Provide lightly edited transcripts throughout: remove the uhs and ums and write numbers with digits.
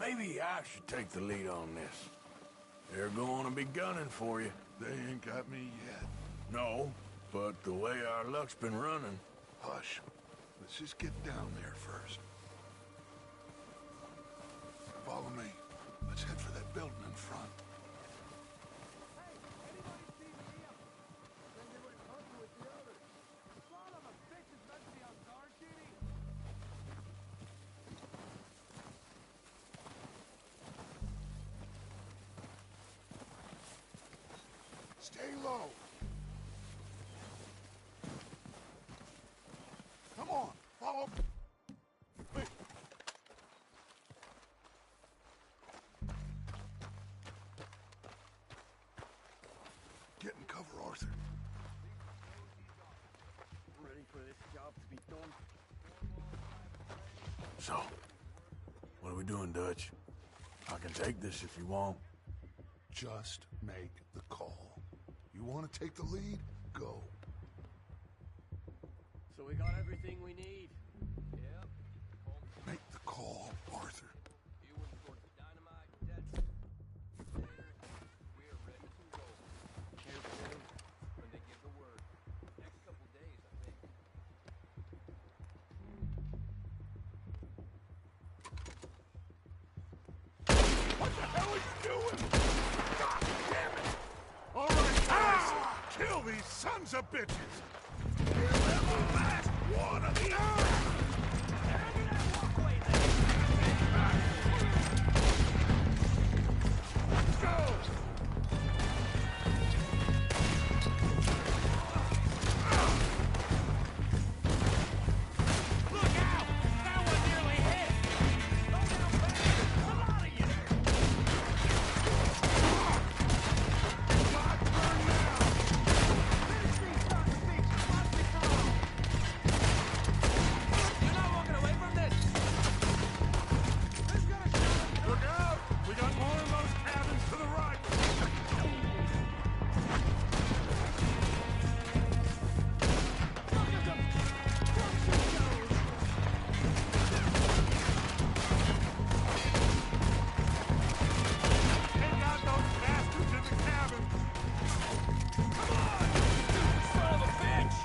Maybe I should take the lead on this. They're going to be gunning for you. They ain't got me yet. No, but the way our luck's been running... Hush. Let's just get down there first. Follow me. Let's head for that building in front. Stay low. Come on, follow me. Get in cover, Arthur. Ready for this job to be done. So, what are we doing, Dutch? I can take this if you want. Just make the call. You want to take the lead? Go. So we got everything we need. Yep. Make the call, Arthur. You wouldn't sort the dynamite, that's... We're ready to go. Careful when they give the word. Next couple days, I think. What the hell are you doing? God damn it! All right, guys, kill these sons of bitches! Kill every last one of these! Let's go! Look out! That one nearly hit! Go down fast! A lot of you! God, burn now! You're not walking away from this! Look out! We got more of those cabins to the right! Take out those bastards in the cabin! Come on! Son of a bitch!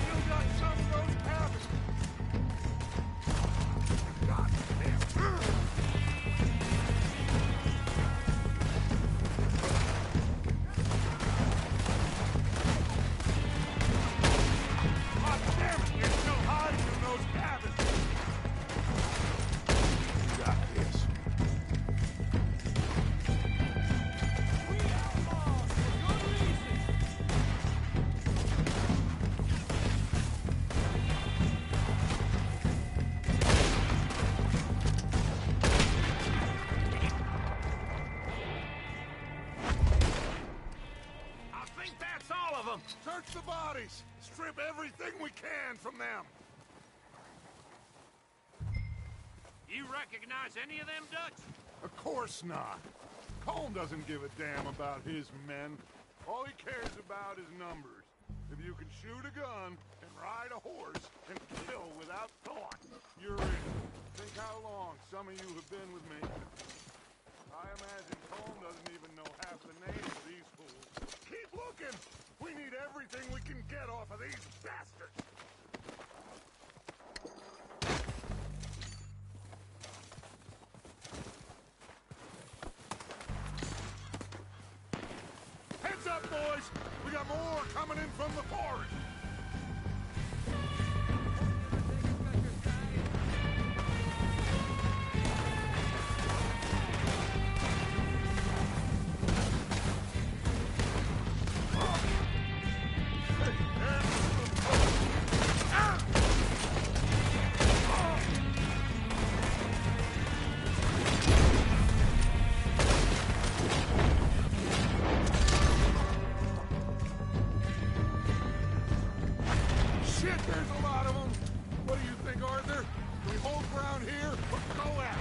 Still got some of those cabins! God damn! God damn it! You're still hiding in those cabins! You got this. We outlaws for good reason! I think that's all of them. Search the bodies! Strip everything we can from them! You recognize any of them, Dutch? Of course not. Colm doesn't give a damn about his men. All he cares about is numbers. If you can shoot a gun and ride a horse and kill without thought, you're in. Think how long some of you have been with me. I imagine Colm doesn't even know half the names of these fools. Keep looking! We need everything we can get off of these bastards! Heads up, boys! We got more coming in from the forest! Shit, there's a lot of them! What do you think, Arthur? Do we hold ground here or go at it?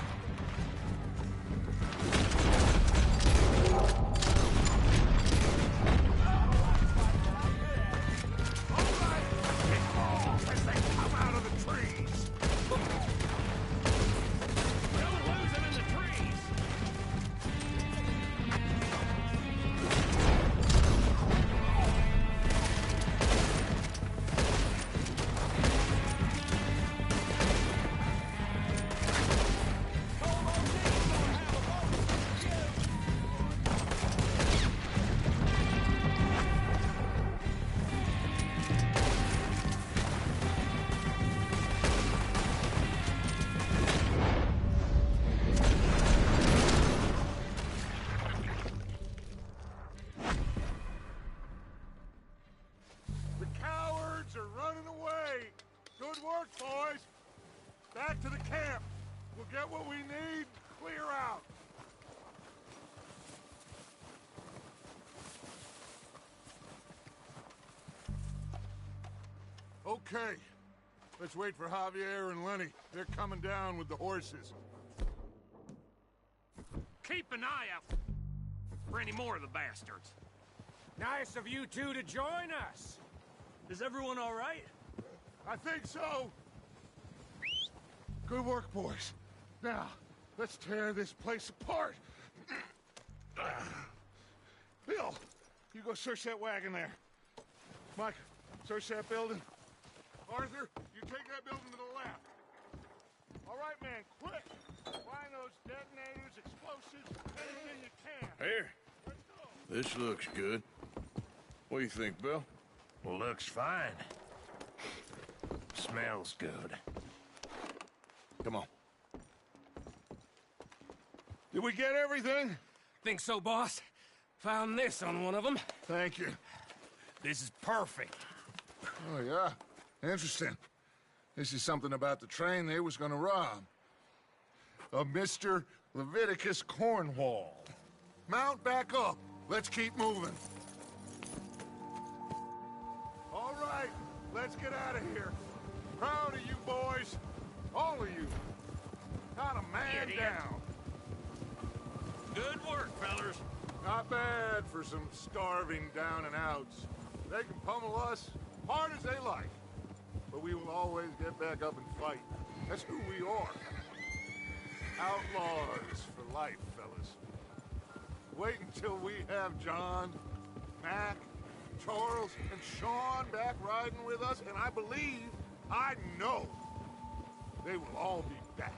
get what we need, clear out. Okay. Let's wait for Javier and Lenny. They're coming down with the horses. Keep an eye out for any more of the bastards. Nice of you two to join us. Is everyone all right? I think so. Good work, boys. Now, let's tear this place apart. Bill, you go search that wagon there. Mike, search that building. Arthur, you take that building to the left. All right, man, quick. Find those detonators, explosives, anything you can. Here. Let's go. This looks good. What do you think, Bill? Looks fine. Smells good. Come on. Did we get everything? Think so, boss? Found this on one of them. Thank you. This is perfect. Oh, yeah? Interesting. This is something about the train they was gonna rob. Of Mr. Leviticus Cornwall. Mount back up. Let's keep moving. All right, let's get out of here. Proud of you boys. All of you. Not a man Idiot. down. Good work, fellers. Not bad for some starving down and outs. They can pummel us hard as they like. But we will always get back up and fight. That's who we are. Outlaws for life, fellas. Wait until we have John, Mac, Charles, and Sean back riding with us, and I know, they will all be back.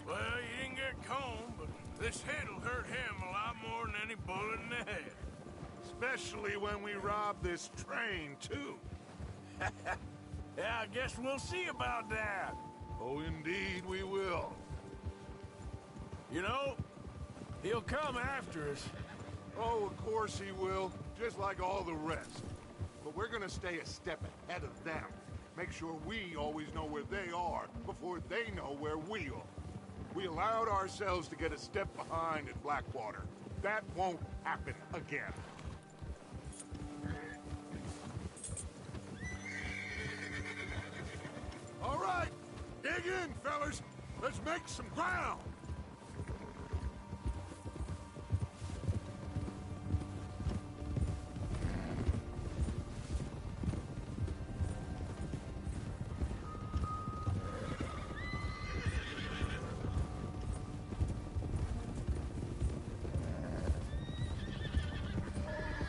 Well, you didn't get Combe, but this hit'll hurt him a lot more than any bullet in the head. Especially when we rob this train, too. Yeah, I guess we'll see about that. Oh, indeed we will. You know, he'll come after us. Oh, of course he will, just like all the rest. But we're gonna stay a step ahead of them. Make sure we always know where they are before they know where we are. We allowed ourselves to get a step behind at Blackwater. That won't happen again. All right, dig in, fellas. Let's make some ground.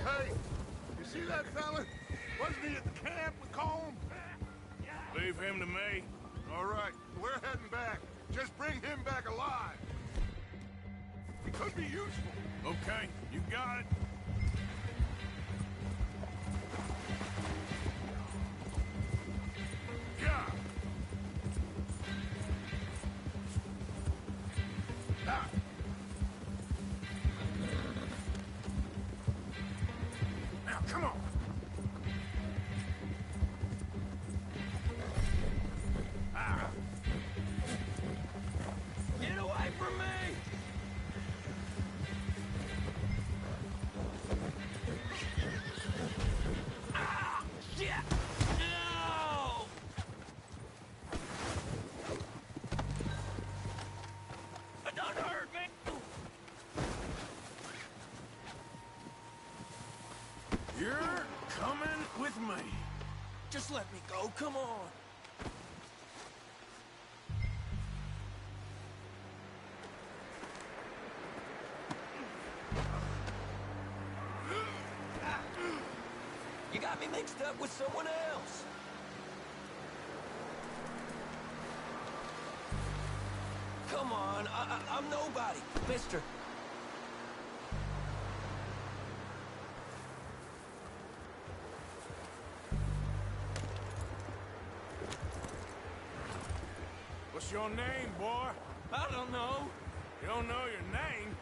Hey, you see that fella? Wasn't he at the camp with Colm? Leave him to me. All right, we're heading back. Just bring him back alive. He could be useful. Okay, you got it. Yeah. Ah. Now, come on. Ah. Get away from me! Ah! Shit! No! Don't hurt me! You're coming with me. Just let me go, come on. You got me mixed up with someone else. Come on, I'm nobody, mister. What's your name, boy? I don't know. You don't know your name?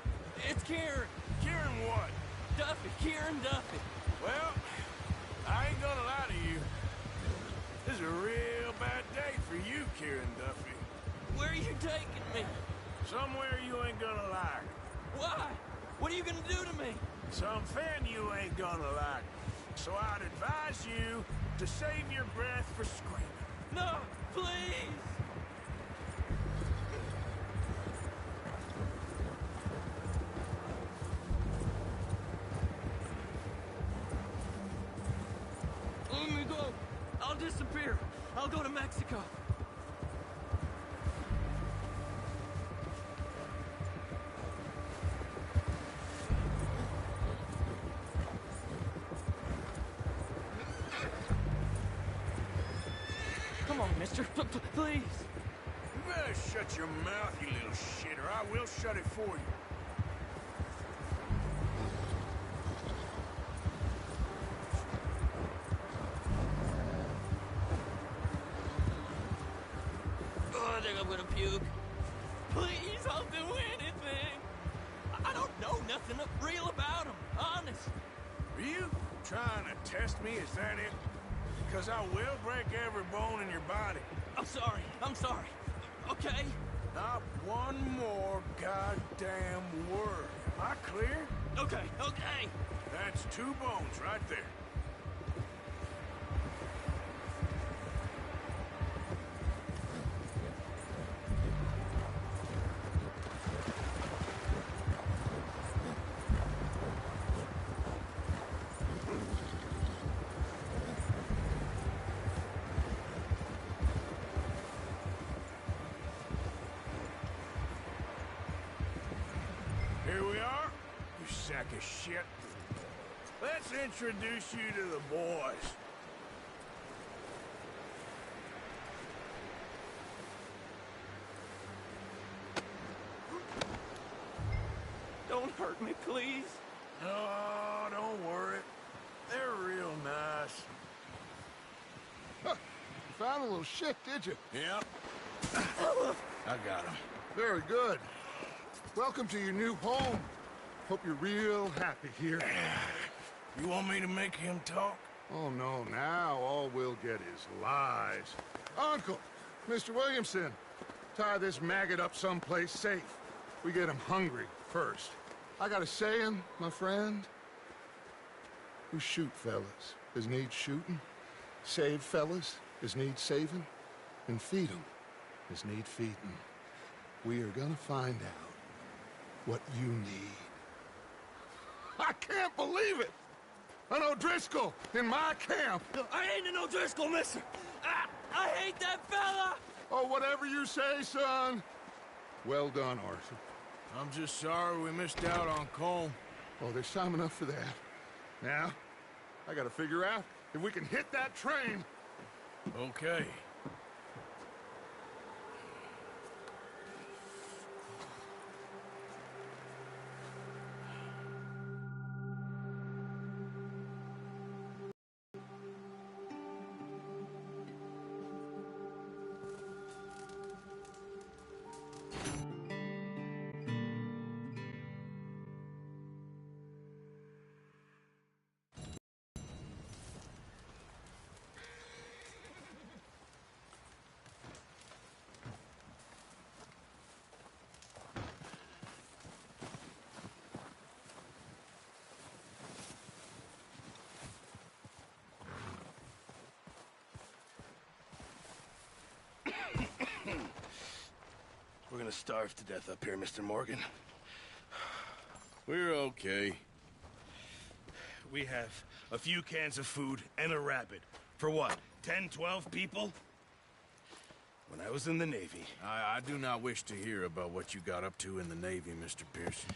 It's Kieran. Kieran what? Duffy. Kieran Duffy. Well, I ain't gonna lie to you. This is a real bad day for you, Kieran Duffy. Where are you taking me? Somewhere you ain't gonna like. Why? What are you gonna do to me? Something you ain't gonna like. So I'd advise you to save your breath for screaming. No, please! Let me go. I'll disappear. I'll go to Mexico. Come on, mister. Please. You better shut your mouth, you little shit, or I will shut it for you. Oh, I think I'm gonna puke. Please, I'll do anything. I don't know nothing real about him, honest. Are you trying to test me? Is that it? Because I will break every bone in your body. I'm sorry. Okay? Not one more goddamn word. Am I clear? Okay. That's 2 bones right there. Here we are, you sack of shit. Let's introduce you to the boys. Don't hurt me, please. Oh, don't worry. They're real nice. Huh. You found a little shit, did you? Yep. I got him. Very good. Welcome to your new home. Hope you're real happy here. You want me to make him talk? Oh, no, now all we'll get is lies. Uncle, Mr. Williamson, tie this maggot up someplace safe. We get him hungry first. I got a saying, my friend. We shoot fellas as need shooting, save fellas as need saving, and feed 'em as need feeding. We are gonna find out what you need. I can't believe it! An O'Driscoll in my camp! I ain't an O'Driscoll, mister. I hate that fella! Oh, whatever you say, son. Well done, Arthur. I'm just sorry we missed out on Colm. Oh, there's time enough for that. Now, I gotta figure out if we can hit that train. Okay. We're gonna starve to death up here, Mr. Morgan. We're okay. We have a few cans of food and a rabbit. For what, 10, 12 people? When I was in the Navy... I do not wish to hear about what you got up to in the Navy, Mr. Pearson.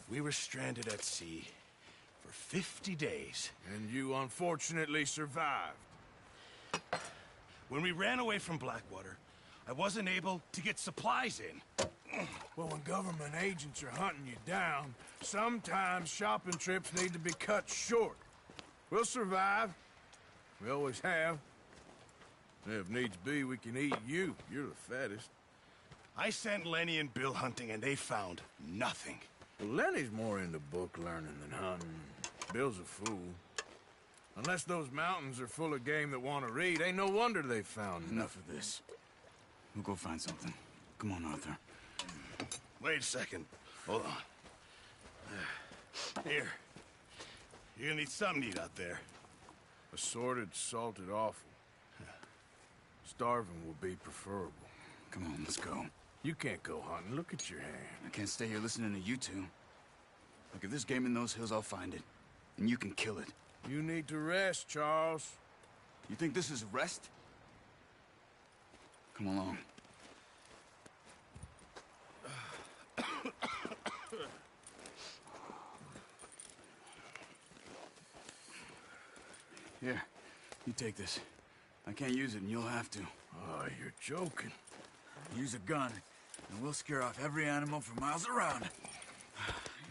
We were stranded at sea for 50 days. And you unfortunately survived. When we ran away from Blackwater, I wasn't able to get supplies in. Well, when government agents are hunting you down, sometimes shopping trips need to be cut short. We'll survive. We always have. If needs be, we can eat you. You're the fattest. I sent Lenny and Bill hunting, and they found nothing. Well, Lenny's more into book learning than hunting. Bill's a fool. Unless those mountains are full of game that want to read, ain't no wonder they found Enough of this. We'll go find something. Come on, Arthur. Wait a second. Hold on. Here. You're gonna need something to eat out there. Assorted, salted offal. Starving will be preferable. Come on, let's go. You can't go hunting. Look at your hand. I can't stay here listening to you two. Look, if there's game in those hills, I'll find it. And you can kill it. You need to rest, Charles. You think this is rest? Come along. Here, you take this. I can't use it, and you'll have to. Oh, you're joking. Use a gun, and we'll scare off every animal for miles around.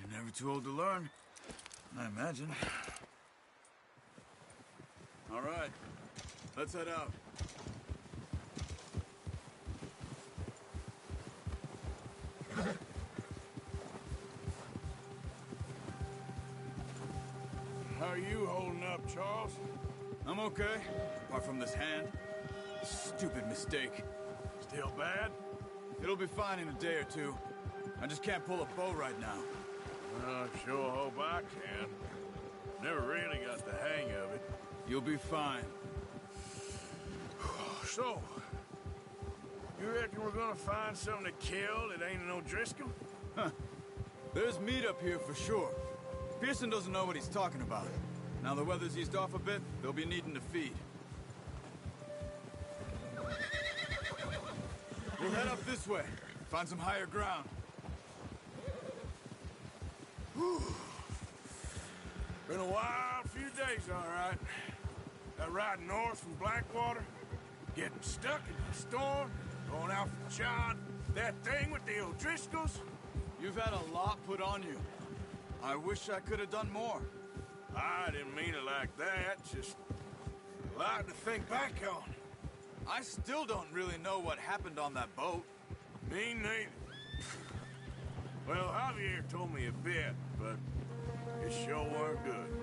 You're never too old to learn, I imagine. All right, let's head out. How are you holding up, Charles? I'm okay, apart from this hand. Stupid mistake. Still bad? It'll be fine in a day or two. I just can't pull a bow right now. I sure hope I can. Never really got the hang of it. You'll be fine. So, you reckon we're gonna find something to kill that ain't no Driscoll? There's meat up here for sure. Pearson doesn't know what he's talking about. Now the weather's eased off a bit, they'll be needing to feed. We'll head up this way, find some higher ground. Whew. Been a wild few days, all right. That ride north from Blackwater, getting stuck in the storm, going out for John, that thing with the O'Driscolls. You've had a lot put on you. I wish I could have done more. I didn't mean it like that, just a lot to think back on. I still don't really know what happened on that boat. Me neither. Well, Javier told me a bit, but it sure weren't good.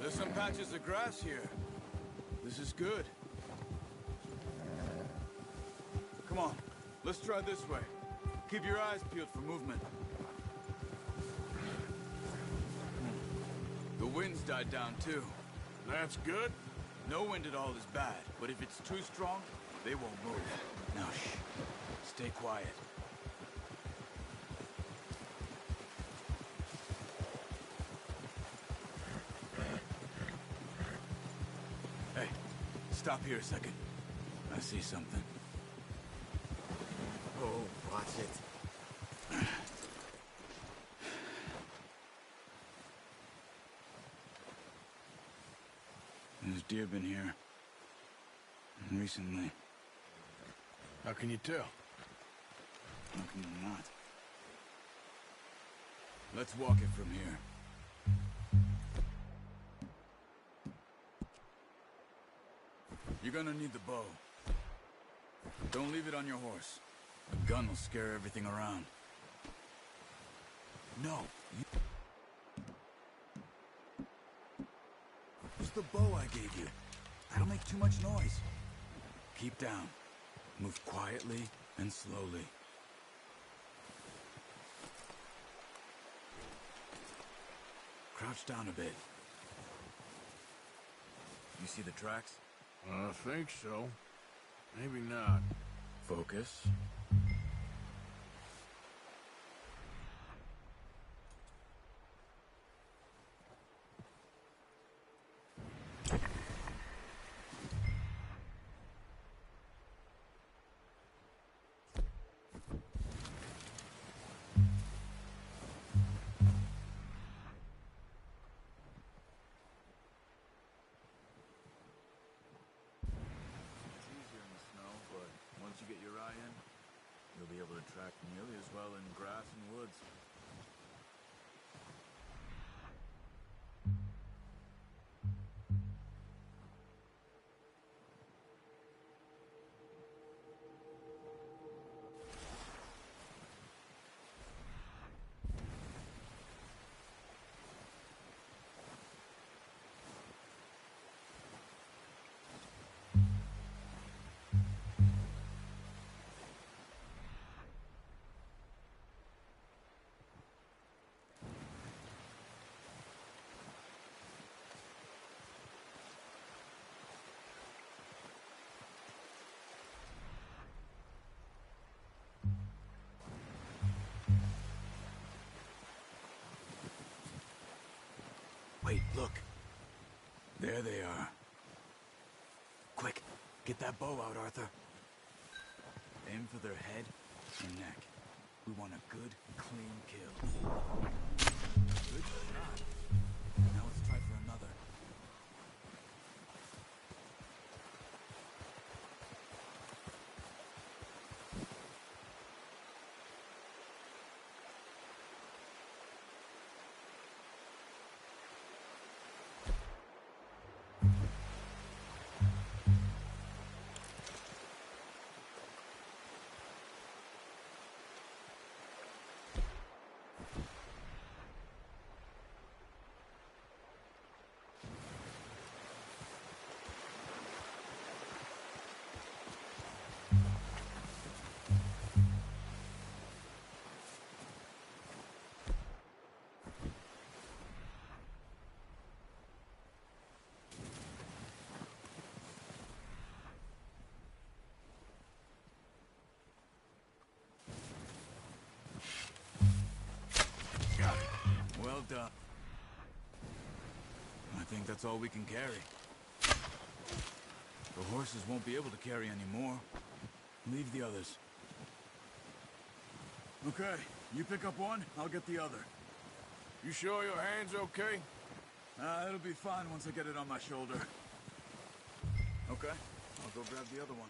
There's some patches of grass here. This is good. Come on, let's try this way. Keep your eyes peeled for movement. The wind's died down too. That's good. No wind at all is bad, but if it's too strong, they won't move. Now shh, stay quiet. Hey, stop here a second. I see something. Oh, watch it. There's deer been here. Recently. How can you tell? How can you not? Let's walk it from here. You're gonna need the bow. Don't leave it on your horse. A gun will scare everything around. No. Use the bow I gave you. That'll make too much noise. Keep down. Move quietly and slowly. Crouch down a bit. You see the tracks? I think so. Maybe not. Focus. you get your eye in, you'll be able to track nearly as well in grass and woods. Wait, look. There they are. Quick, get that bow out, Arthur. Aim for their head and neck. We want a good, clean kill. Good shot. Now let's try for another. Well done. I think that's all we can carry. The horses won't be able to carry any more. Leave the others. Okay, you pick up one, I'll get the other. You sure your hand's okay? It'll be fine once I get it on my shoulder. Okay, I'll go grab the other one.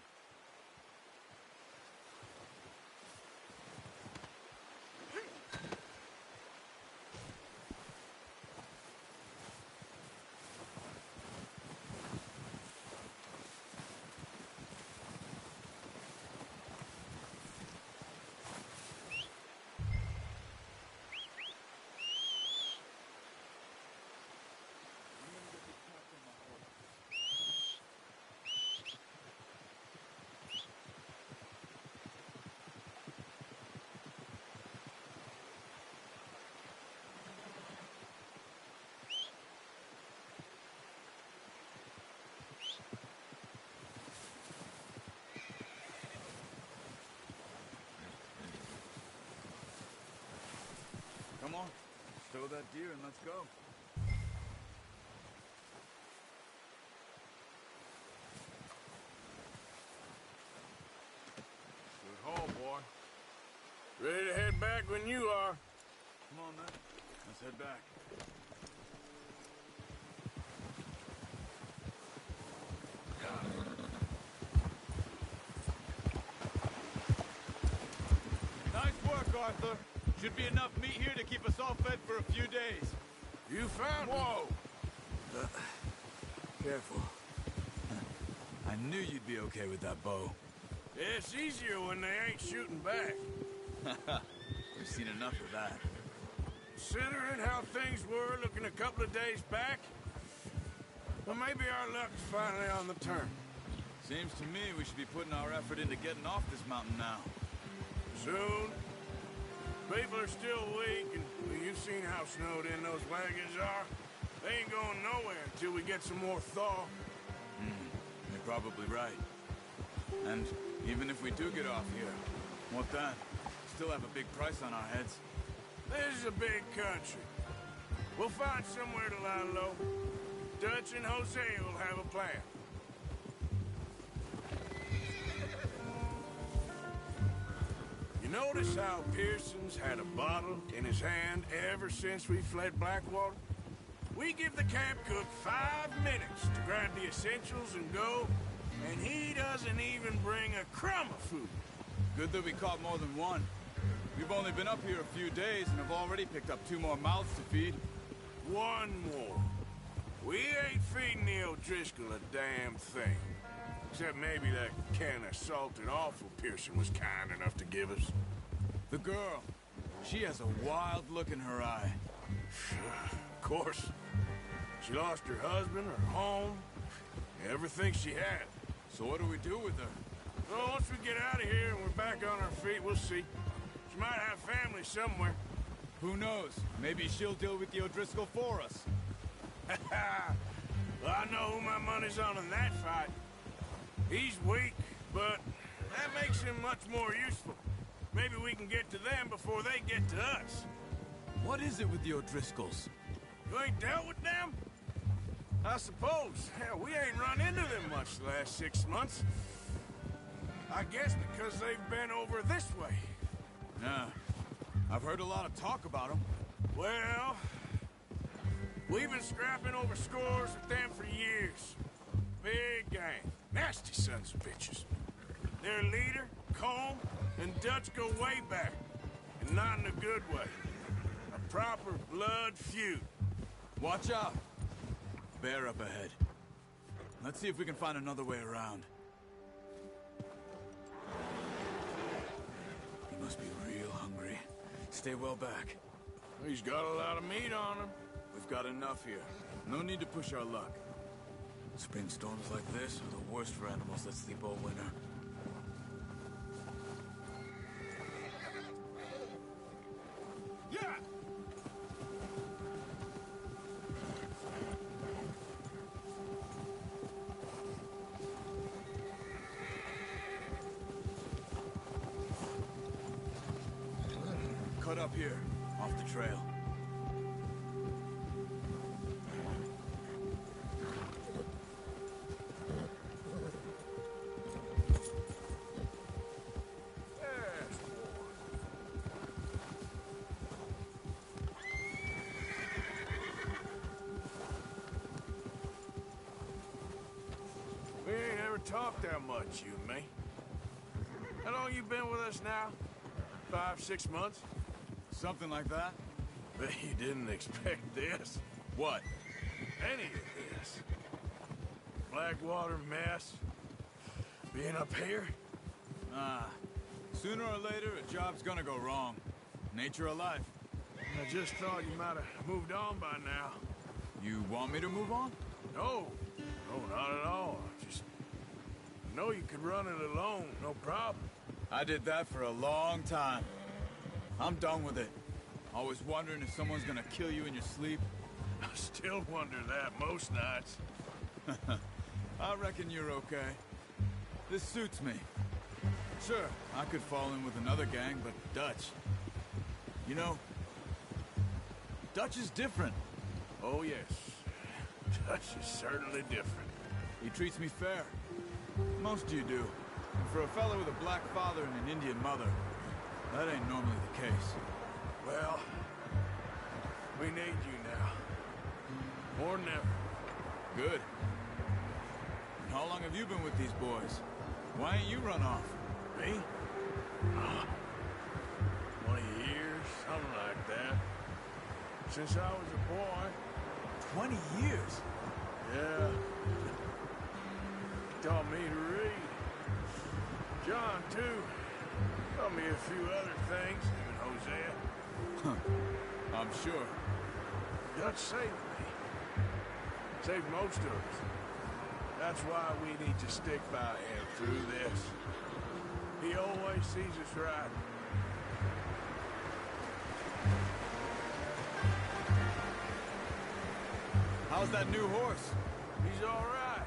Come on, stow that deer and let's go. Good haul, boy. Ready to head back when you are. Come on, then. Let's head back. Nice work, Arthur. Should be enough meat here to keep us all fed for a few days. You found Whoa! Careful. I knew you'd be okay with that bow. Yeah, it's easier when they ain't shooting back. We've seen enough of that. Considering how things were looking a couple of days back, well, maybe our luck's finally on the turn. Seems to me we should be putting our effort into getting off this mountain now. Soon. People are still weak, and well, you've seen how snowed in those wagons are. They ain't going nowhere until we get some more thaw. You're probably right. And even if we do get off here, what then? Still have a big price on our heads. This is a big country. We'll find somewhere to lie low. Dutch and Jose will have a plan. You notice how Pearson's had a bottle in his hand ever since we fled Blackwater? We give the camp cook 5 minutes to grab the essentials and go, and he doesn't doesn't even bring a crumb of food. Good that we caught more than one. We've only been up here a few days and have already picked up 2 more mouths to feed. One more. We ain't feeding the O'Driscoll a damn thing. Except maybe that can of salted offal Pearson was kind enough to give us. The girl. She has a wild look in her eye. Of course. She lost her husband, her home, everything she had. So what do we do with her? Well, once we get out of here and we're back on our feet, we'll see. She might have family somewhere. Who knows? Maybe she'll deal with the O'Driscoll for us. Well, I know who my money's on in that fight. He's weak, but that makes him much more useful. Maybe we can get to them before they get to us. What is it with the O'Driscolls? You ain't dealt with them? I suppose. Hell, we ain't run into them much the last 6 months. I guess because they've been over this way. Nah. I've heard a lot of talk about them. Well, we've been scrapping over scores with them for years. Big gang. Nasty sons of bitches. Their leader, Colm, and Dutch go way back. And not in a good way. A proper blood feud. Watch out. Bear up ahead. Let's see if we can find another way around. He must be real hungry. Stay well back. He's got a lot of meat on him. We've got enough here. No need to push our luck. Spring storms like this are the worst for animals that sleep all winter. Yeah! Cut up here, off the trail. We ain't ever talked that much, you and me. How long you been with us now? 5, 6 months? Something like that? Bet you didn't expect this. What? Any of this. Blackwater mess. Being up here? Sooner or later, a job's gonna go wrong. Nature of life. I just thought you might have moved on by now. You want me to move on? No. No, not at all. Just know you could run it alone, no problem. I did that for a long time. I'm done with it. Always wondering if someone's gonna kill you in your sleep. I still wonder that most nights. I reckon you're okay. This suits me. Sure, I could fall in with another gang, but Dutch... You know, Dutch is different. Oh, yes. Dutch is certainly different. He treats me fair. Most of you do. And for a fella with a black father and an Indian mother, that ain't normally the case. Well, we need you now. More than ever. Good. And how long have you been with these boys? Why ain't you run off? Me? 20 years, something like that. Since I was a boy. 20 years? Yeah. Taught me to read. John, too. Taught me a few other things, him and Hosea. I'm sure. Dutch saved me. Saved most of us. That's why we need to stick by him through this. He always sees us right. How's that new horse? He's all right.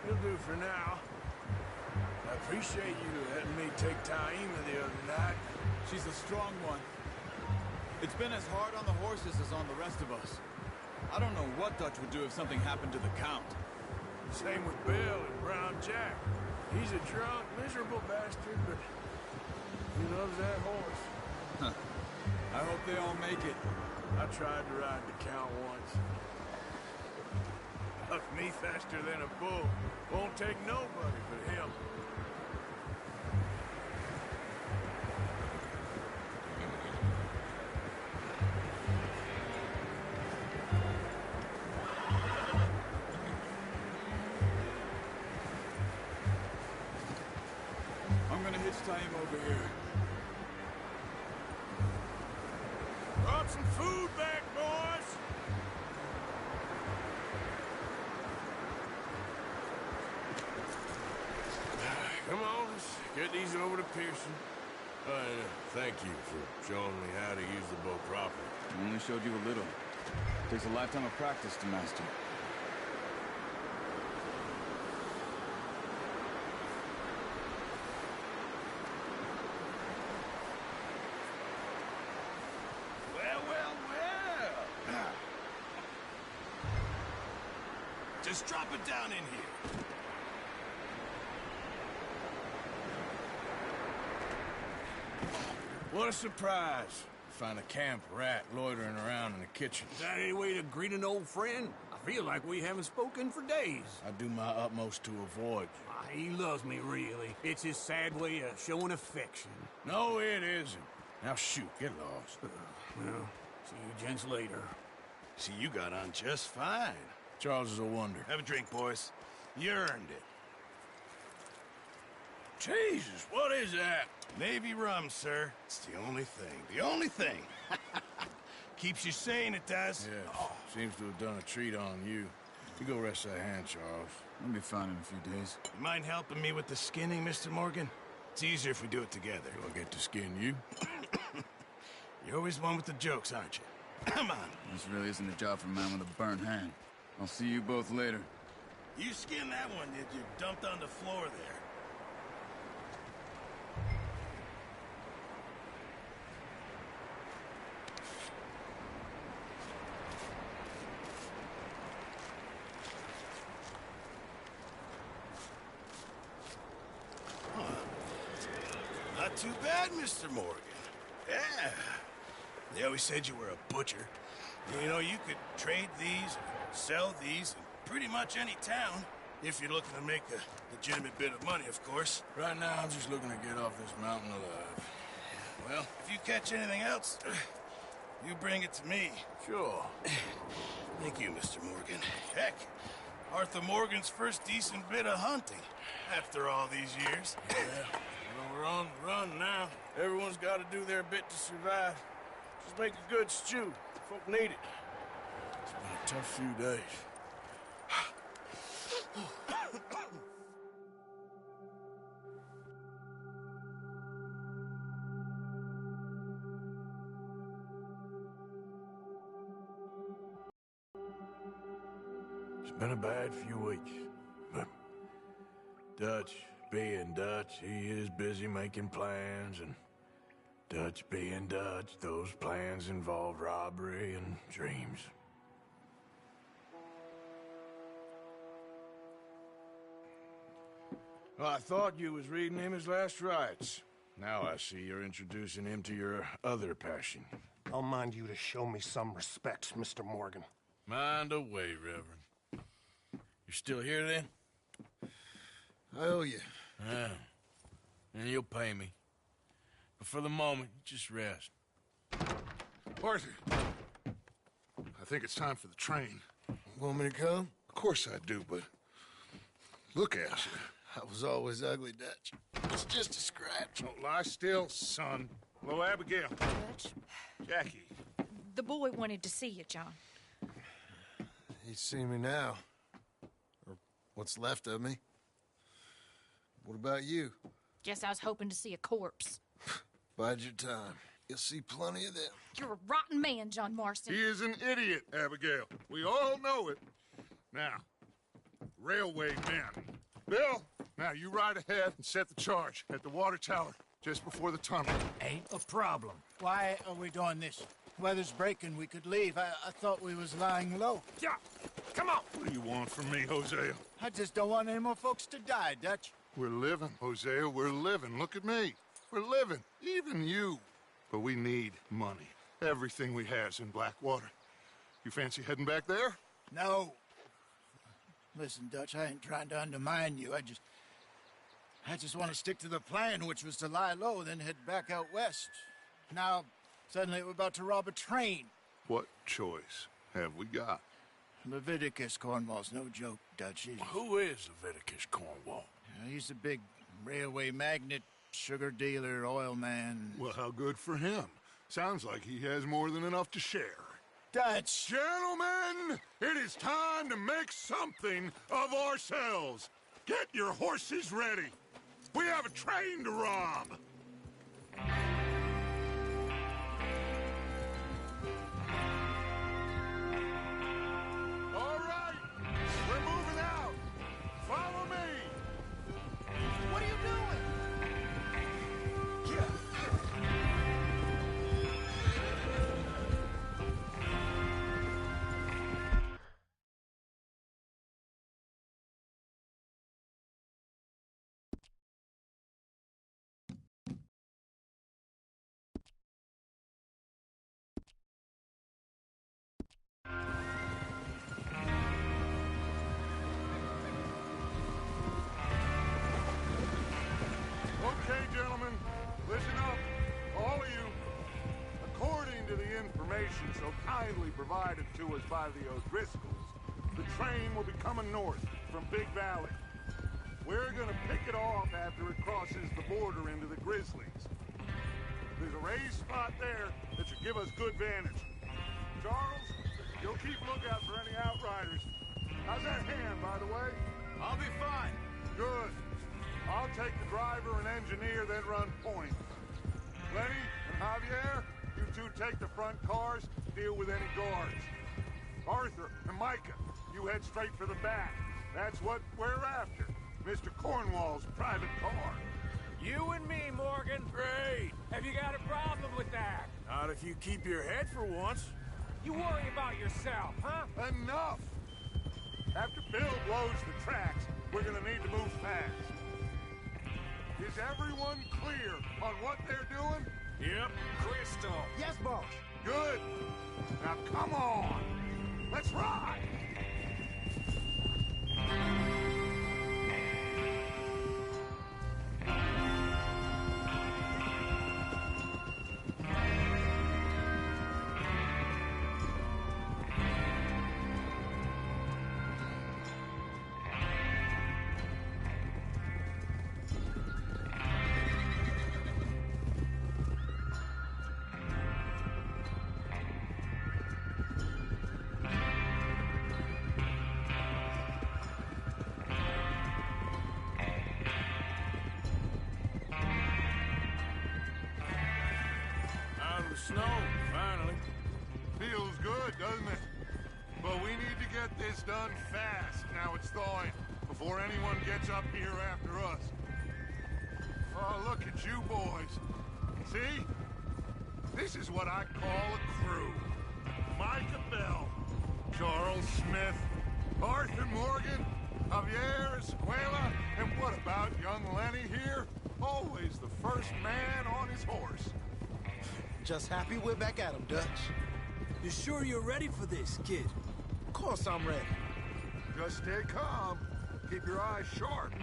He'll do for now. I appreciate you letting me take Taima the other night. She's a strong one. It's been as hard on the horses as on the rest of us. I don't know what Dutch would do if something happened to the Count. Same with Bill and Brown Jack. He's a drunk, miserable bastard, but he loves that horse. I hope they all make it. I tried to ride the Count once. Huffed me faster than a bull. Won't take nobody but him. gonna hitch tie him over here. Brought some food back, boys! Come on, let's get these over to Pearson. Thank you for showing me how to use the boat properly. I only showed you a little. Takes a lifetime of practice to master. Well. Just drop it down in here. What a surprise. Find a camp rat loitering around in the kitchen. Is that any way to greet an old friend? I feel like we haven't spoken for days. I do my utmost to avoid you. He loves me, really. It's his sad way of showing affection. No, it isn't. Now shoot, get lost. Well, see you gents later. See, you got on just fine. Charles is a wonder. Have a drink, boys. You earned it. Jesus, what is that? Navy rum, sir. It's the only thing. The only thing. Keeps you sane, it does. Yeah, seems to have done a treat on you. You go rest that hand, Charles. I'll be fine in a few days. You mind helping me with the skinning, Mr. Morgan? It's easier if we do it together. Do I get to skin you? You're always one with the jokes, aren't you? Come on. This really isn't a job for a man with a burnt hand. I'll see you both later. You skinned that one, did you? Dumped on the floor there. Not too bad, Mr. Morgan. Yeah. They always said you were a butcher. You know, you could trade these, sell these, in pretty much any town, if you're looking to make a legitimate bit of money, of course. Right now, I'm just looking to get off this mountain alive. Well, if you catch anything else, you bring it to me. Sure. Thank you, Mr. Morgan. Heck, Arthur Morgan's first decent bit of hunting, after all these years. Yeah. Well, we're on the run now. Everyone's got to do their bit to survive. Just make a good stew. Folk need it. It's been a tough few days. It's been a bad few weeks, but Dutch being Dutch, he is busy making plans, and Dutch being Dutch, those plans involve robbery and dreams. Well, I thought you was reading him his last rites. Now I see you're introducing him to your other passion. I'll mind you to show me some respect, Mr. Morgan. Mind away, Reverend. You still here, then? I owe you. Yeah. And you'll pay me. But for the moment, just rest. Arthur, I think it's time for the train. Want me to come? Of course I do, but look at you. I was always ugly, Dutch. It's just a scratch. Don't lie still, son. Hello, Abigail. Dutch, Jackie. the boy wanted to see you, John. He's seen me now. Or what's left of me. What about you? Guess I was hoping to see a corpse. Bide your time. You'll see plenty of them. You're a rotten man, John Marston. He is an idiot, Abigail. We all know it. Now, railway men. Bill, now you ride ahead and set the charge at the water tower just before the tunnel. Ain't a problem. Why are we doing this? Weather's breaking. We could leave. I thought we was lying low. Yeah, come on. What do you want from me, Hosea? I just don't want any more folks to die, Dutch. We're living, Hosea. We're living. Look at me. We're living. Even you. But we need money. Everything we has in Blackwater. You fancy heading back there? No. Listen, Dutch, I ain't trying to undermine you. I just want to stick to the plan, which was to lie low, then head back out west. Now, suddenly we're about to rob a train. What choice have we got? Leviticus Cornwall's no joke, Dutch. Who is Leviticus Cornwall? He's a big railway magnate, sugar dealer, oil man. Well, how good for him. Sounds like he has more than enough to share. Dutch! Gentlemen, it is time to make something of ourselves. Get your horses ready. We have a train to rob. All right, we're moving out. Follow me. What are you doing? Okay, gentlemen, listen up, all of you. According to the information so kindly provided to us by the O'Driscolls, the train will be coming north from Big Valley. We're gonna pick it off after it crosses the border into the Grizzlies. There's a raised spot there that should give us good vantage. Charles, you'll keep lookout for any outriders. How's that hand, by the way? I'll be fine. Good. I'll take the driver and engineer, then run point. Lenny and Javier, you two take the front cars, deal with any guards. Arthur and Micah, you head straight for the back. That's what we're after. Mr. Cornwall's private car. You and me, Morgan. Great. Have you got a problem with that? Not if you keep your head for once. You worry about yourself, huh? Enough! After Bill blows the tracks, we're gonna need to move fast. Is everyone clear on what they're doing? Yep. Crystal. Yes, boss. Good. Now come on. Let's ride. Snow, finally. Feels good, doesn't it? But we need to get this done fast. Now it's thawing, before anyone gets up here after us. Oh, look at you boys. See? This is what I call a crew. Micah Bell, Charles Smith, Arthur Morgan, Javier Escuela, and what about young Lenny here? Always the first man on his horse. Just happy we're back at 'em, Dutch. You sure you're ready for this, kid? Of course I'm ready. Just stay calm. Keep your eyes sharp.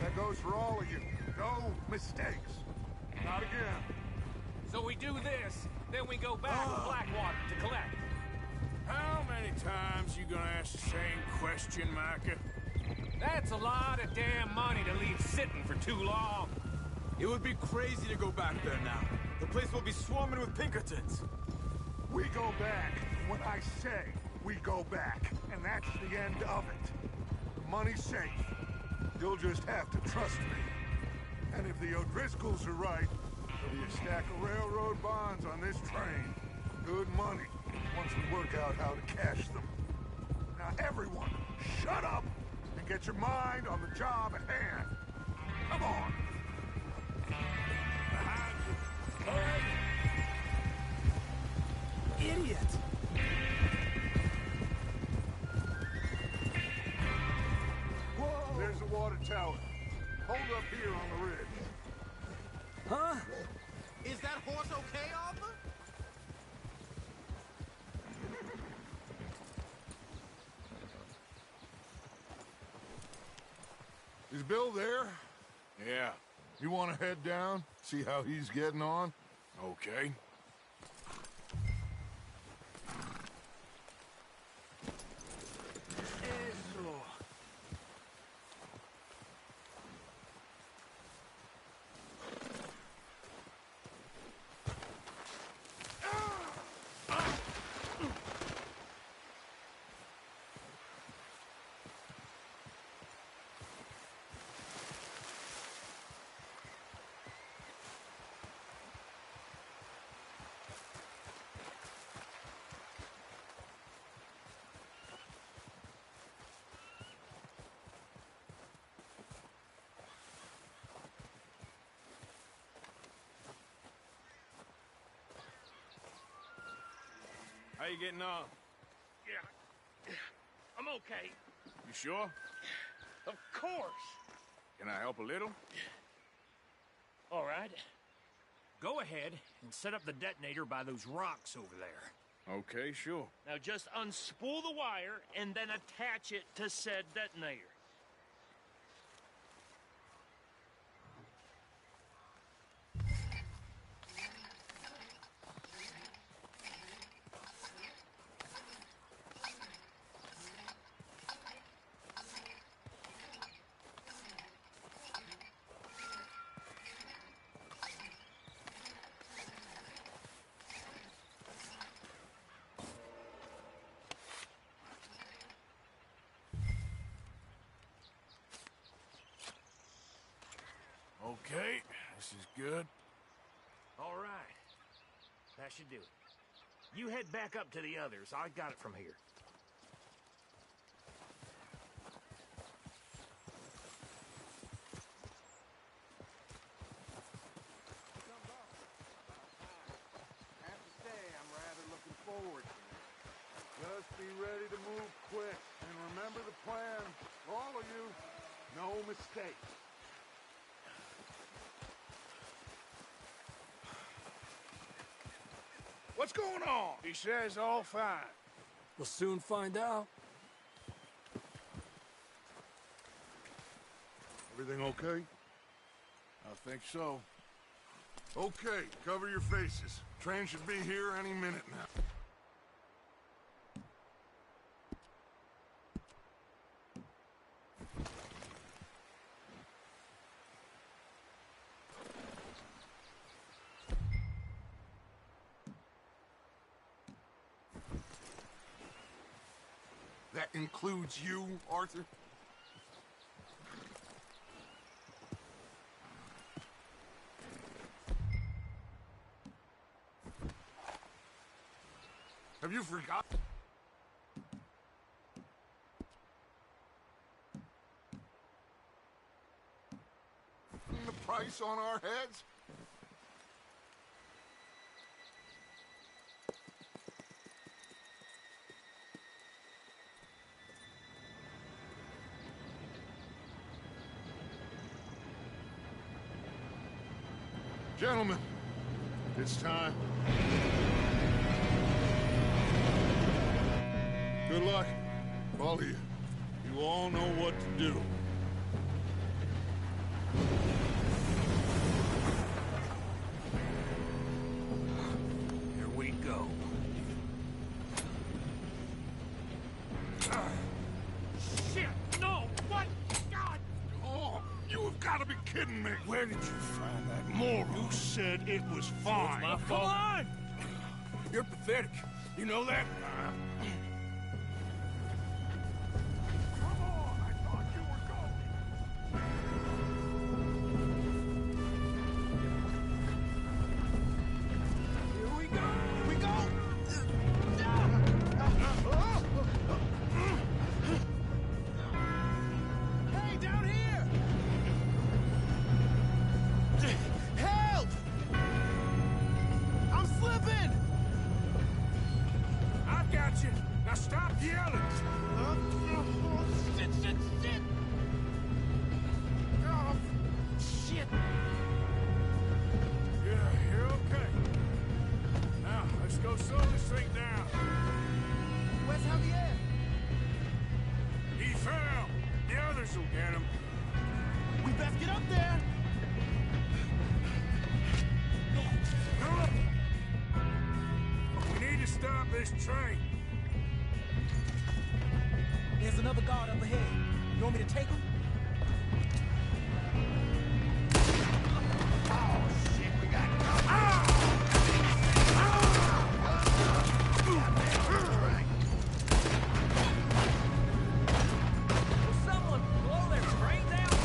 That goes for all of you. No mistakes. Not again. So we do this, then we go back to Blackwater to collect. How many times you gonna ask the same question, Micah? That's a lot of damn money to leave sitting for too long. It would be crazy to go back there now. The place will be swarming with Pinkertons. We go back when I say we go back, and that's the end of it. The money's safe. You'll just have to trust me. And if the O'Driscolls are right, there'll be a stack of railroad bonds on this train. Good money, once we work out how to cash them. Now everyone, shut up and get your mind on the job at hand. Come on. Idiot! Whoa. There's the water tower. Hold up here on the ridge. Huh? Is that horse okay, Arthur? Is Bill there? Yeah. You want to head down? See how he's getting on? Okay. How you getting on? Yeah, I'm okay. You sure? Of course. Can I help a little? All right. Go ahead and set up the detonator by those rocks over there. Okay, sure. Now just unspool the wire and then attach it to said detonator. Okay, this is good. All right. That should do it. You head back up to the others. I got it from here. Have to say, I'm rather looking forward to it. Just be ready to move quick. And remember the plan. All of you, no mistakes. What's going on? He says all fine. We'll soon find out. Everything okay? I think so. Okay, cover your faces. Train should be here any minute now. That includes you, Arthur? Have you forgotten the price on our heads? Gentlemen, it's time. Good luck, all of you. You all know what to do. Here we go. Shit! No! What? God! Oh, you have got to be kidding me. Where did you find that moron? You said it was fine. My fault. Come on! You're pathetic. You know that? Come on, I thought you were going. Here we go! Here we go! Hey, down here! Help! I'm slipping! I've got you. Now stop yelling. Shit, shit, shit. Oh, shit. Yeah, you're okay. Now, let's go slowly straight down. Where's Javier? He fell. The others will get him. We best get up there. We need to stop this train. There's another guard up ahead. You want me to take him? Oh, shit, we got Will someone blow their brains out?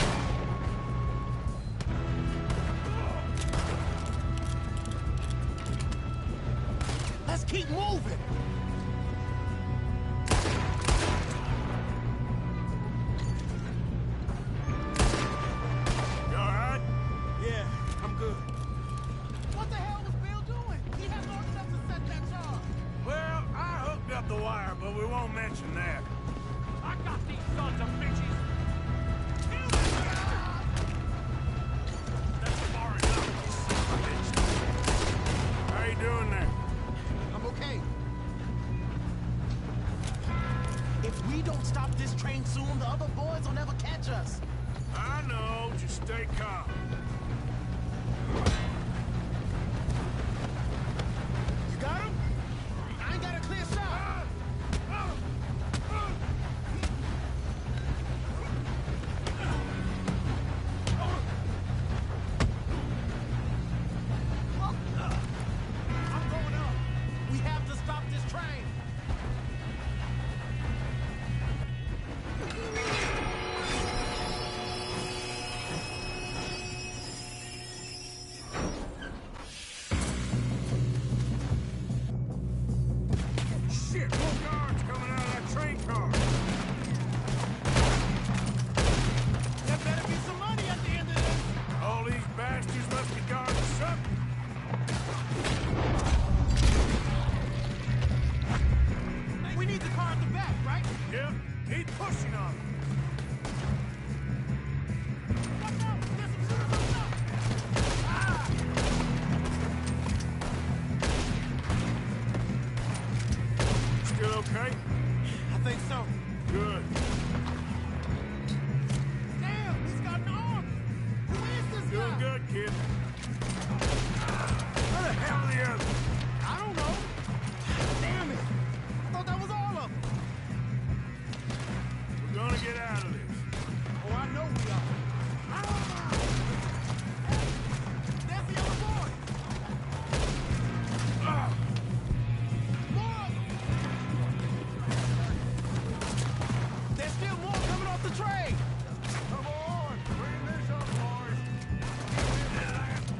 Let's keep moving. You all right? Yeah, I'm good. What the hell was Bill doing? He had long enough to set that charge. Well, I watching that. I got these sons of bitches! That's far enough, you son of a bitch! How you doing there? I'm okay. If we don't stop this train soon, the other boys will never catch us. I know, just stay calm. You got him? I ain't got a clear shot. I'm going up. We have to stop this train. Shit, more guards coming out of that train car. There better be some money at the end of this. All these bastards must be guarding something. We need the car at the back, right? Yep, keep pushing on them. Watch out! There's some shooters on top! Ah! Still okay? I think so. Good. Damn, he's got an arm! Who is this Doing guy? good, kid. Where the hell are the others? I don't know. Damn it! I thought that was all of them. We're gonna get out of this. Oh, I know we are. Ah! There's the other boy! Ah, More of them! There's still more coming off the train! Come on, clean this up, boys.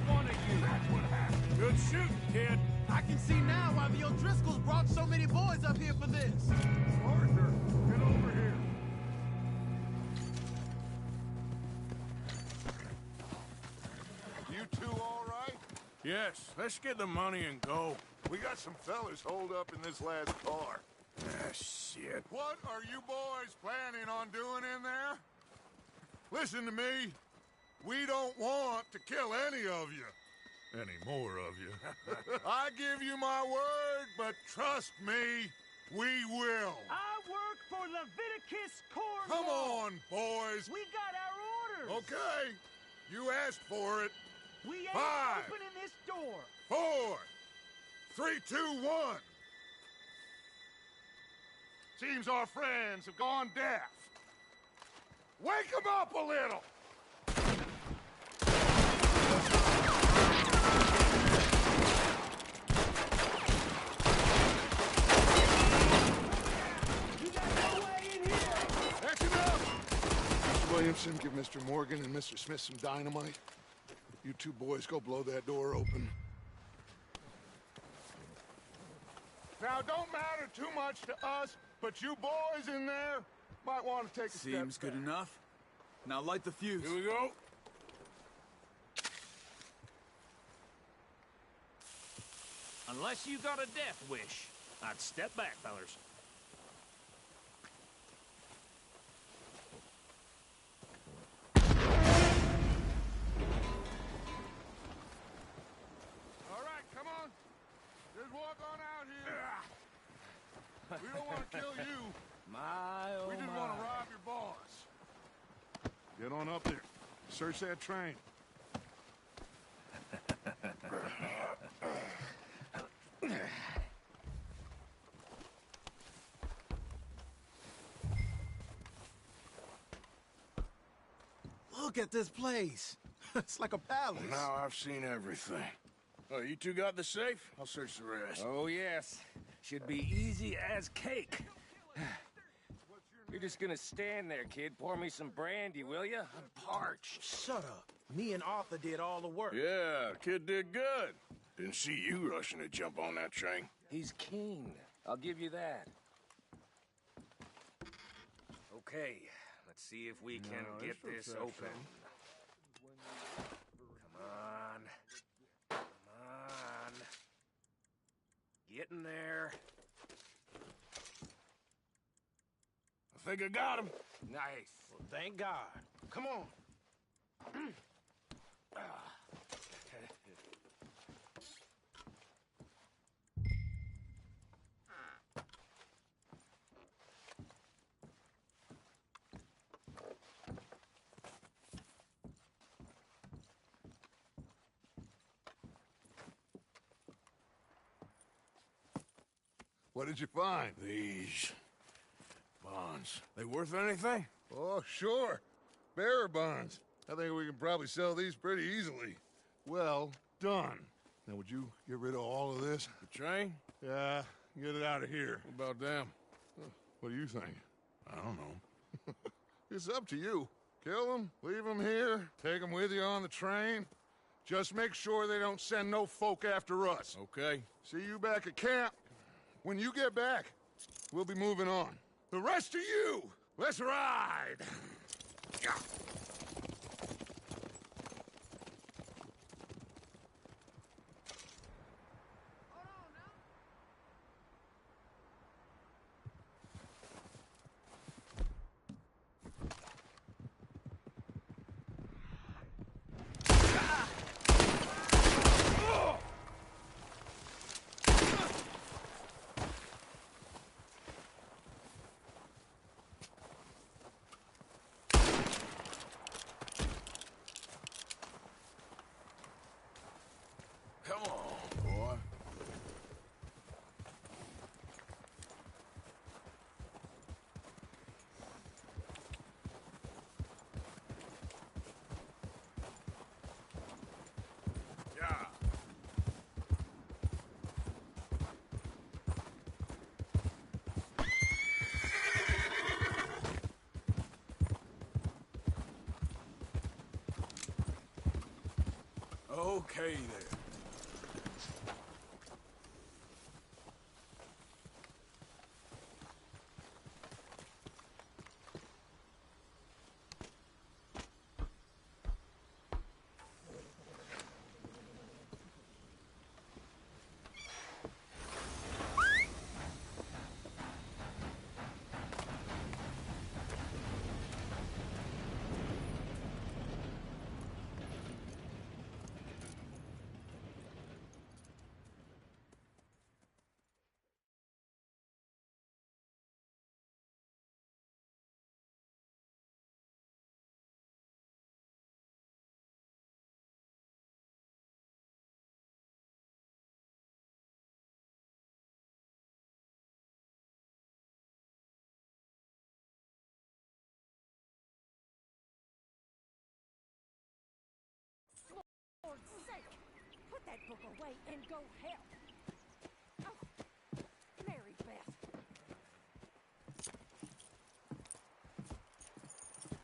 One of you! That's what happened! good shooting, kid. I can see now why the O'Driscolls brought so many boys up here for this. Arthur, get over here. You two all right? Yes, let's get the money and go. We got some fellas holed up in this last car. Ah, shit. What are you boys planning on doing in there? Listen to me. We don't want to kill any of you. Any more of you. I give you my word, but trust me, we will. I work for Leviticus Cornwall! Come on, boys. We got our orders! Okay. You asked for it. We ain't 5, opening this door! 4, 3, 2, 1. Seems our friends have gone deaf. Wake them up a little. You got no way in here! That's enough. Mr. Williamson, give Mr. Morgan and Mr. Smith some dynamite. You two boys go blow that door open. Now, don't matter too much to us, but you boys in there might want to take a step Seems good back. enough. Now light the fuse. Here we go. Unless you got a death wish, I'd step back, fellers. All right, come on. Just walk on out here. We don't want to kill you. My, oh We just my. want to rob your boss. Get on up there. Search that train. Look at this place. It's like a palace. Now I've seen everything. Oh, you two got the safe? I'll search the rest. Oh, yes. Should be easy as cake. You're just gonna stand there, kid. Pour me some brandy, will you? I'm parched. Shut up. Me and Arthur did all the work. Yeah, kid did good. Didn't see you rushing to jump on that train. He's keen. I'll give you that. Okay, let's see if we can get this open. Come on. Come on. Get in there. think I got him. Nice. Well, thank God. Come on. What did you find? These bonds. They worth anything? Oh, sure. Bearer bonds. I think we can probably sell these pretty easily. Well done. Now, would you get rid of all of this? The train? Yeah, get it out of here. What about them? What do you think? I don't know. It's up to you. Kill them, leave them here, take them with you on the train. Just make sure they don't send no folk after us. Okay. See you back at camp. When you get back, we'll be moving on. The rest of you, let's ride! Yeah. Come on, boy. Yeah. Okay there. For Lord's sake, put that book away and go help. Oh, Mary Beth.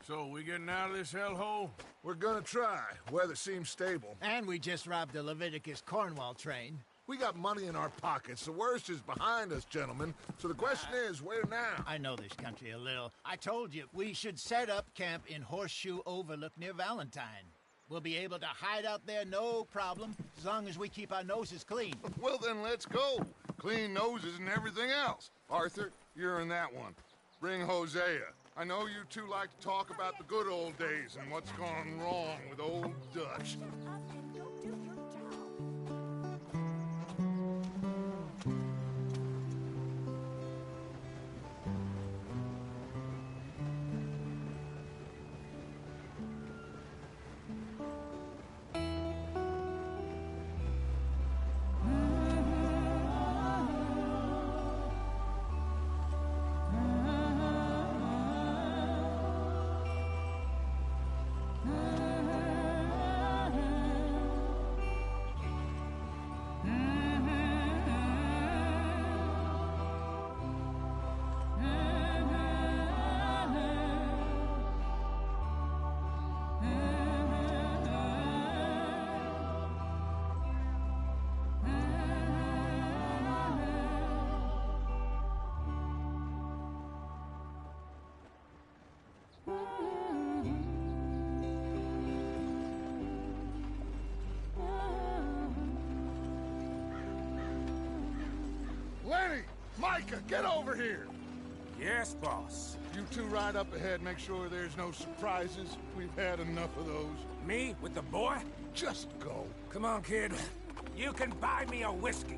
So, we getting out of this hellhole? We're gonna try. Weather seems stable. And we just robbed the Leviticus Cornwall train. We got money in our pockets. The worst is behind us, gentlemen. So the question is, where now? I know this country a little. I told you, we should set up camp in Horseshoe Overlook near Valentine. We'll be able to hide out there no problem, as long as we keep our noses clean. Well, then let's go. Clean noses and everything else. Arthur, you're in that one. Bring Hosea. I know you two like to talk about the good old days and what's gone wrong with old Dutch. Lenny! Micah, get over here! Yes, boss. You two ride up ahead, make sure there's no surprises. We've had enough of those. Me with the boy? Just go. Come on, kid. You can buy me a whiskey.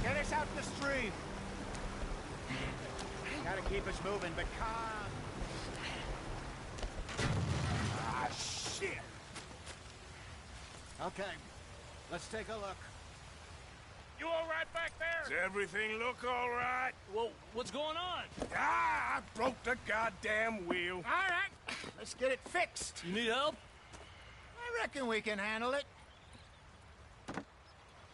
Get us out the stream. Gotta keep us moving, but calm. Ah, shit! Okay, let's take a look. You all right back there? Does everything look all right? Well, what's going on? Ah, I broke the goddamn wheel. All right, let's get it fixed. You need help? I reckon we can handle it.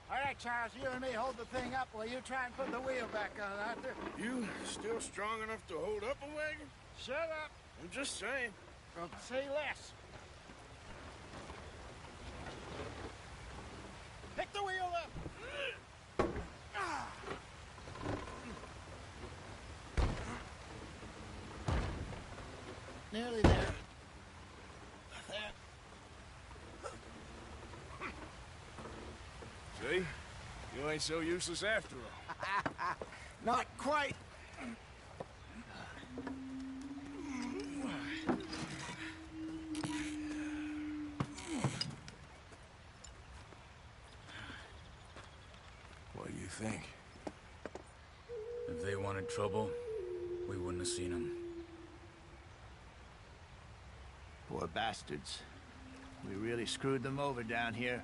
All right, Charles, you and me hold the thing up while you try and put the wheel back on, Arthur. You still strong enough to hold up a wagon? Shut up. I'm just saying. Well, say less. Pick the wheel up. Nearly there. See? You ain't so useless after all. Not quite. What do you think? If they wanted trouble, we wouldn't have seen them. Poor bastards. We really screwed them over down here.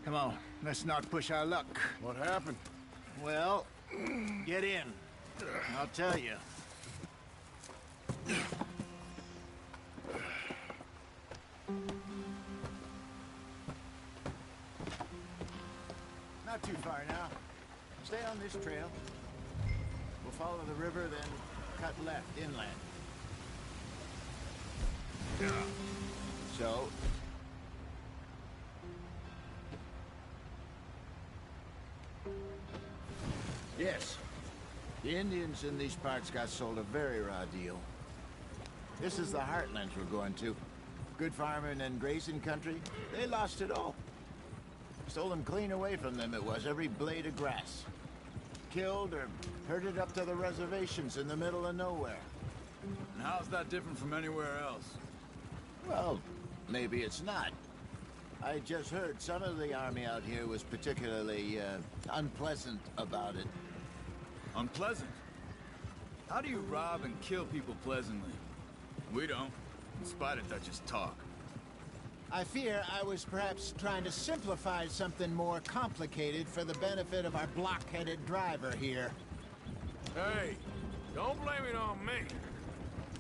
Come on, let's not push our luck. What happened? Well, get in. I'll tell you. Not too far now. Stay on this trail. We'll follow the river, then cut left inland. So, yes, the Indians in these parts got sold a very raw deal. This is the heartlands we're going to. Good farming and grazing country, they lost it all. Stolen clean away from them it was, every blade of grass. Killed or herded up to the reservations in the middle of nowhere. And how's that different from anywhere else? Well, maybe it's not. I just heard some of the army out here was particularly unpleasant about it. Unpleasant? How do you rob and kill people pleasantly? We don't, in spite of Dutch's talk. I fear I was perhaps trying to simplify something more complicated for the benefit of our block-headed driver here. Hey, don't blame it on me.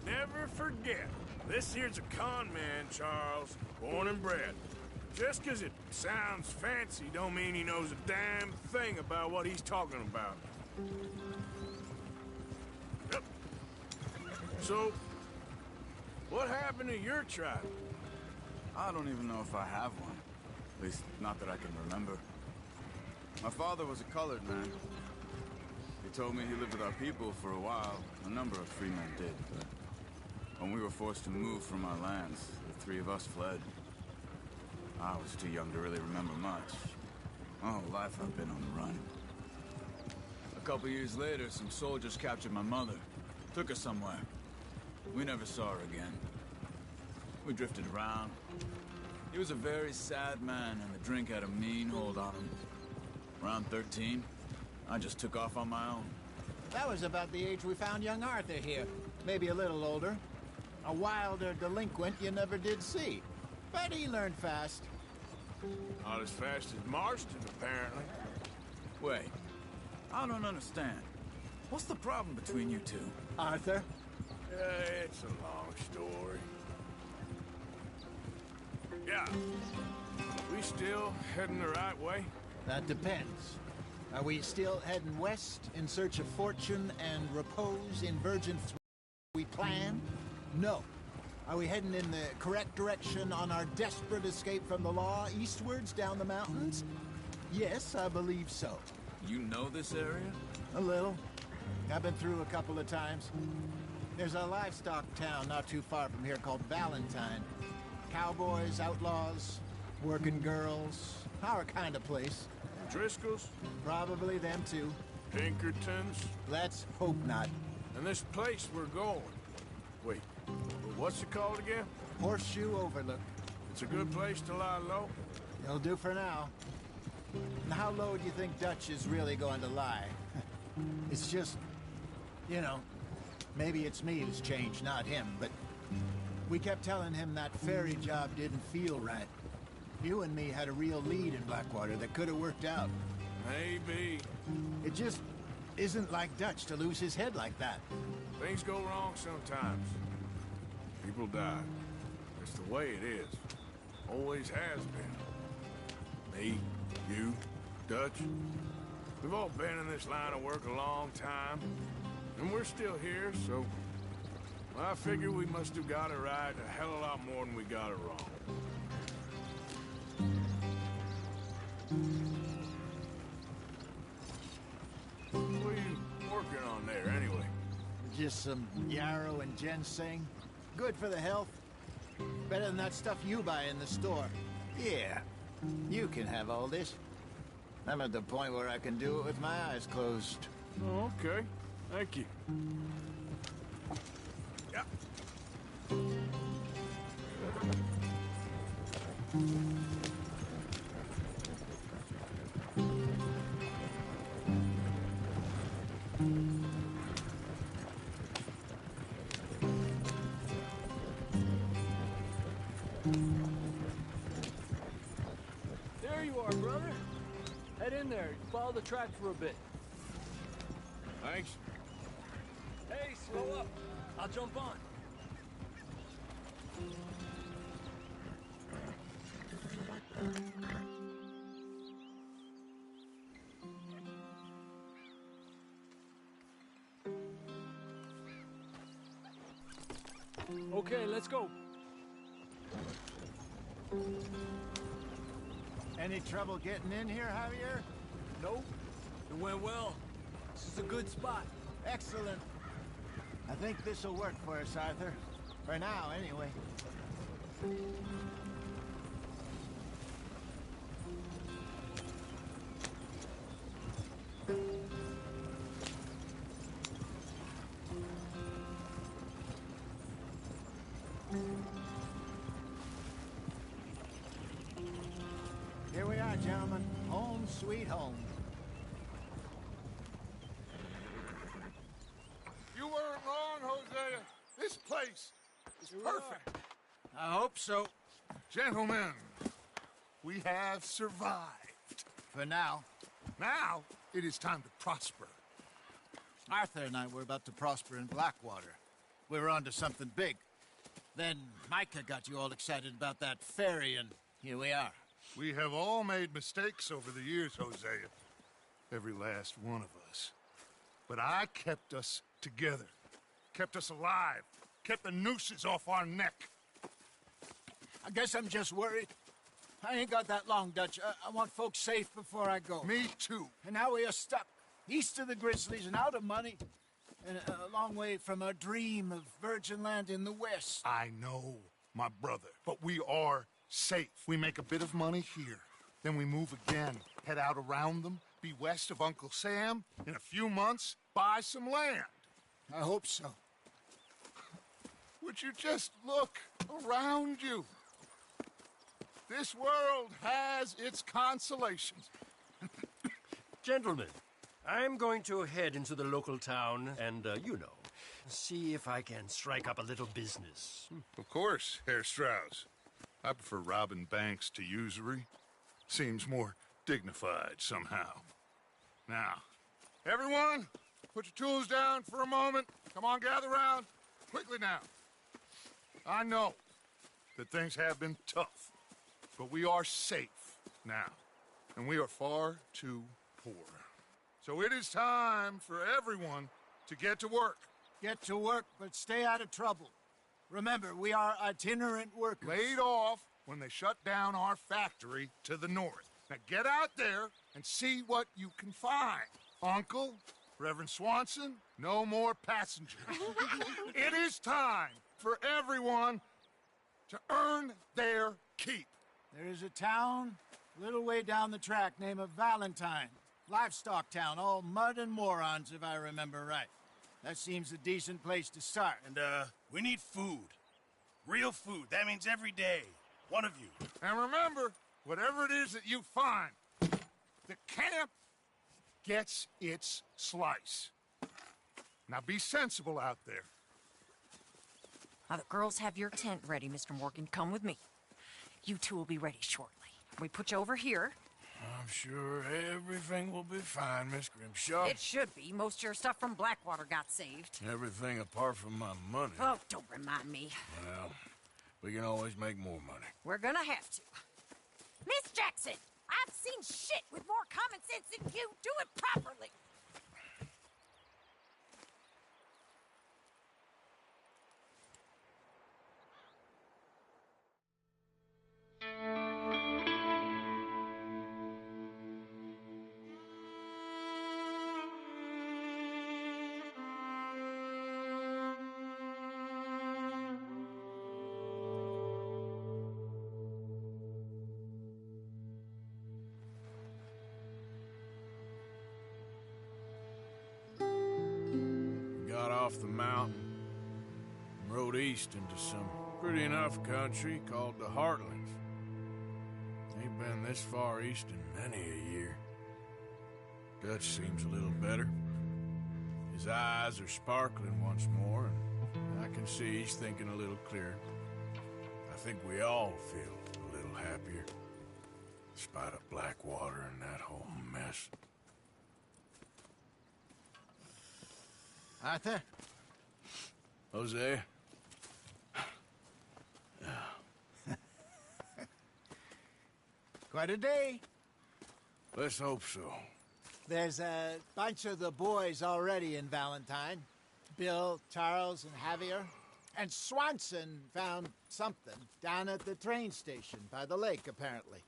Never forget, this here's a con man, Charles, born and bred. Just 'cause it sounds fancy don't mean he knows a damn thing about what he's talking about. Yep. So, what happened to your tribe? I don't even know if I have one. At least, not that I can remember. My father was a colored man. He told me he lived with our people for a while. A number of free men did, but when we were forced to move from our lands, the three of us fled. I was too young to really remember much. My whole life I've been on the run. A couple years later, some soldiers captured my mother. Took her somewhere. We never saw her again. We drifted around. He was a very sad man, and the drink had a mean hold on him. Around 13, I just took off on my own. That was about the age we found young Arthur here. Maybe a little older. A wilder delinquent you never did see. But he learned fast. Not as fast as Marston, apparently. Wait, I don't understand. What's the problem between you two? Arthur? It's a long story. Yeah. We still heading the right way? That depends. Are we still heading west in search of fortune and repose in Virgin we planned? No. Are we heading in the correct direction on our desperate escape from the law eastwards down the mountains? Yes, I believe so. You know this area? A little. I've been through a couple of times. There's a livestock town not too far from here called Valentine. Cowboys, outlaws, working girls, our kind of place. Driscoll's? Probably them too. Pinkertons? Let's hope not. And this place we're going. Wait, what's it called again? Horseshoe Overlook. It's a good place to lie low? It'll do for now. And how low do you think Dutch is really going to lie? It's just, you know, maybe it's me who's changed, not him, but we kept telling him that ferry job didn't feel right. You and me had a real lead in Blackwater that could have worked out. Maybe. It just isn't like Dutch to lose his head like that. Things go wrong sometimes. People die. It's the way it is. Always has been. Me, you, Dutch. We've all been in this line of work a long time. And we're still here, so... well, I figure we must have got it right a hell of a lot more than we got it wrong. What are you working on there, anyway? Just some yarrow and ginseng. Good for the health. Better than that stuff you buy in the store. Yeah, you can have all this. I'm at the point where I can do it with my eyes closed. Oh, okay. Thank you. Yep. There you are, brother. Head in there. Follow the track for a bit. Thanks. Hey, slow up. I'll jump on. Okay, let's go. Any trouble getting in here, Javier? Nope. It went well. This is a good spot. Excellent. I think this'll work for us, Arthur. For now, anyway. Here we are, gentlemen. Home sweet home. You weren't wrong, Hosea. This place is perfect. I hope so. Gentlemen, we have survived. For now. Now, it is time to prosper. Arthur and I were about to prosper in Blackwater. We were onto something big. Then Micah got you all excited about that ferry, and here we are. We have all made mistakes over the years, Hosea. Every last one of us. But I kept us together. Kept us alive. Kept the nooses off our neck. I guess I'm just worried. I ain't got that long, Dutch. I want folks safe before I go. Me too. And now we are stuck, east of the Grizzlies and out of money, and a long way from our dream of virgin land in the west. I know, my brother, but we are safe. We make a bit of money here, then we move again, head out around them, be west of Uncle Sam, in a few months, buy some land. I hope so. Would you just look around you? This world has its consolations. Gentlemen, I'm going to head into the local town and, see if I can strike up a little business. Of course, Herr Strauss. I prefer robbing banks to usury. Seems more dignified somehow. Now, everyone, put your tools down for a moment. Come on, gather round. Quickly now. I know that things have been tough. but we are safe now, and we are far too poor. So it is time for everyone to get to work. Get to work, but stay out of trouble. Remember, we are itinerant workers. Laid off when they shut down our factory to the north. Now get out there and see what you can find. Uncle, Reverend Swanson, no more passengers. It is time for everyone to earn their keep. There is a town a little way down the track named Valentine. Livestock town, all mud and morons, if I remember right. That seems a decent place to start. And, we need food. Real food. That means every day. One of you. And remember, whatever it is that you find, the camp gets its slice. Now be sensible out there. Now the girls have your tent ready, Mr. Morgan. Come with me. You two will be ready shortly. We put you over here. I'm sure everything will be fine, Miss Grimshaw. It should be. Most of your stuff from Blackwater got saved. Everything apart from my money. Oh, don't remind me. Well, we can always make more money. We're gonna have to. Miss Jackson, I've seen shit with more common sense than you. Do it properly. Got off the mountain and rode east into some pretty enough country called the Heartlands. Ain't been this far east in many a year. Dutch seems a little better. His eyes are sparkling once more, and I can see he's thinking a little clearer. I think we all feel a little happier, in spite of Blackwater and that whole mess. Arthur? Jose? Quite a day. Let's hope so. There's a bunch of the boys already in Valentine. Bill, Charles, and Javier. And Swanson found something down at the train station by the lake, apparently.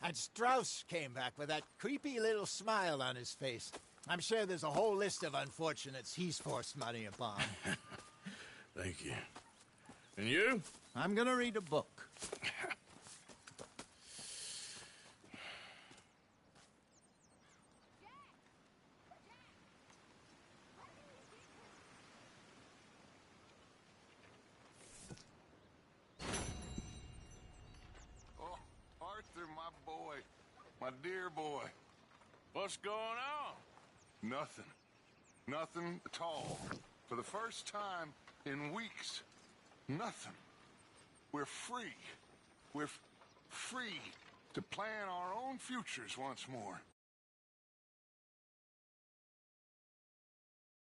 And Strauss came back with that creepy little smile on his face. I'm sure there's a whole list of unfortunates he's forced money upon. Thank you. And you? I'm gonna read a book. Oh, Arthur, my boy. My dear boy. What's going on? Nothing. Nothing at all. For the first time in weeks, nothing. We're free. We're free to plan our own futures once more.